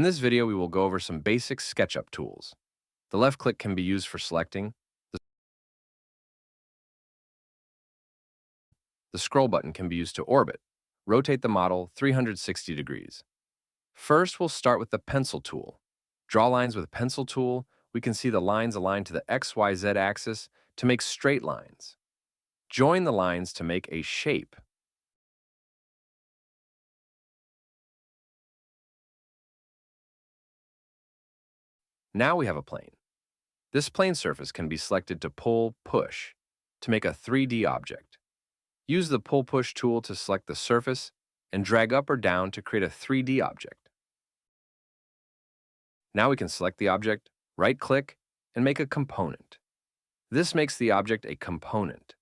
this video, we will go over some basic SketchUp tools. The left click can be used for selecting. The scroll button can be used to orbit. Rotate the model 360 degrees. First, we'll start with the pencil tool. Draw lines with pencil tool. We can see the lines aligned to the XYZ axis to make straight lines. Join the lines to make a shape. Now we have a plane. This plane surface can be selected to pull, push, to make a 3D object. Use the pull-push tool to select the surface and drag up or down to create a 3D object. Now we can select the object, right-click, and make a component. This makes the object a component.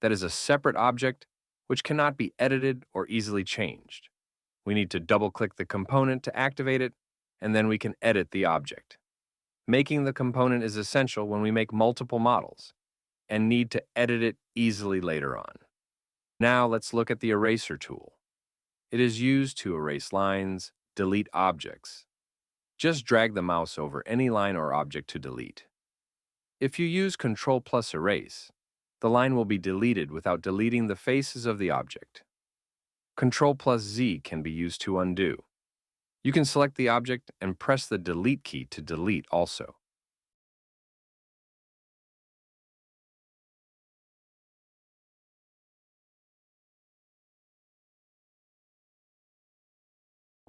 That is a separate object which cannot be edited or easily changed. We need to double-click the component to activate it, and then we can edit the object. Making the component is essential when we make multiple models and need to edit it easily later on. Now let's look at the eraser tool. It is used to erase lines, delete objects. Just drag the mouse over any line or object to delete. If you use Ctrl plus Erase, the line will be deleted without deleting the faces of the object. Ctrl plus Z can be used to undo. You can select the object and press the Delete key to delete also.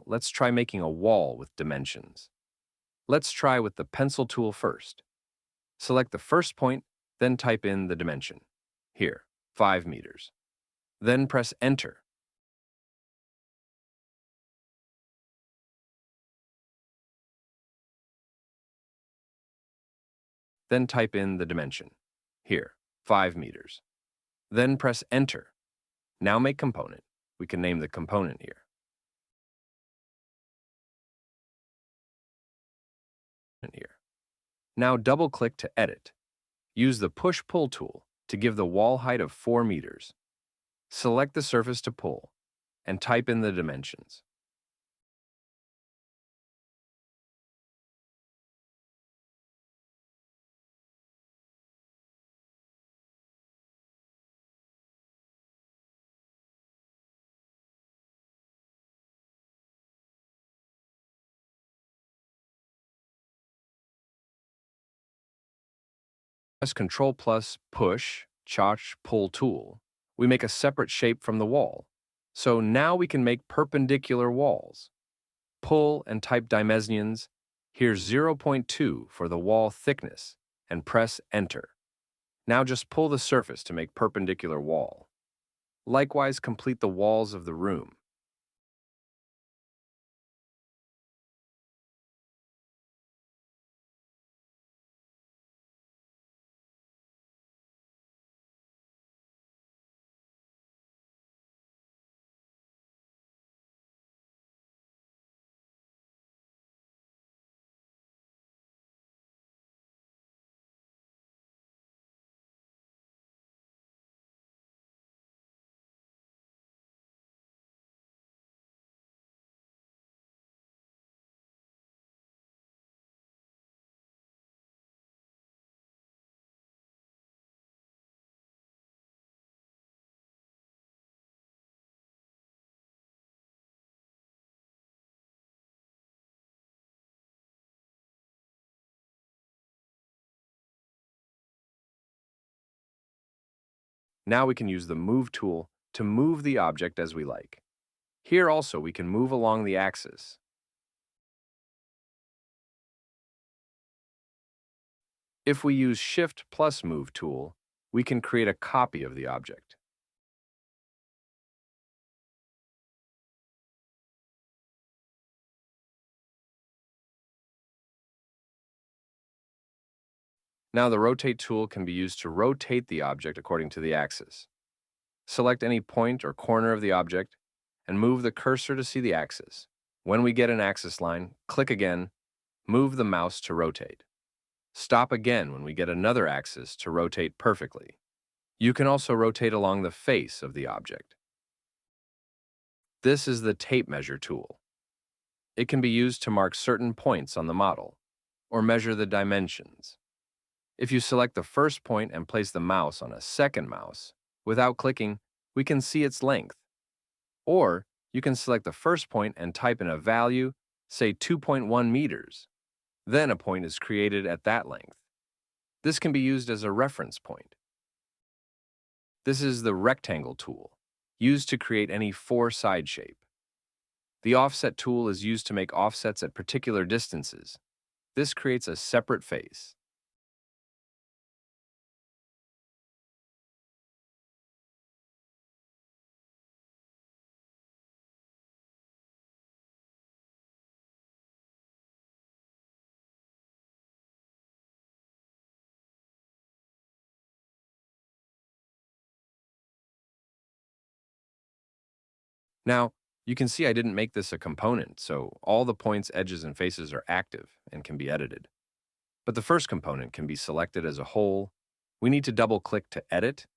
Let's try making a wall with dimensions. Let's try with the pencil tool first. Select the first point, then type in the dimension. Here, 5 meters. Then press Enter. Then type in the dimension. Here, 5 meters. Then press Enter. Now make component. We can name the component here. Now double-click to edit. Use the Push-Pull tool to give the wall height of 4 meters. Select the surface to pull and type in the dimensions. Press Ctrl plus Push, Charge, Pull tool. We make a separate shape from the wall. So now we can make perpendicular walls. Pull and type dimensions. Here's 0.2 for the wall thickness and press Enter. Now just pull the surface to make perpendicular wall. Likewise, complete the walls of the room. Now we can use the Move tool to move the object as we like. Here also we can move along the axis. If we use Shift plus Move tool, we can create a copy of the object. Now the Rotate tool can be used to rotate the object according to the axis. Select any point or corner of the object and move the cursor to see the axis. When we get an axis line, click again, move the mouse to rotate. Stop again when we get another axis to rotate perfectly. You can also rotate along the face of the object. This is the Tape Measure tool. It can be used to mark certain points on the model or measure the dimensions. If you select the first point and place the mouse on a second mouse, without clicking, we can see its length. Or you can select the first point and type in a value, say 2.1 meters. Then a point is created at that length. This can be used as a reference point. This is the rectangle tool, used to create any four-side shape. The offset tool is used to make offsets at particular distances. This creates a separate face. Now, you can see I didn't make this a component, so all the points, edges, and faces are active and can be edited. But the first component can be selected as a whole. We need to double-click to edit,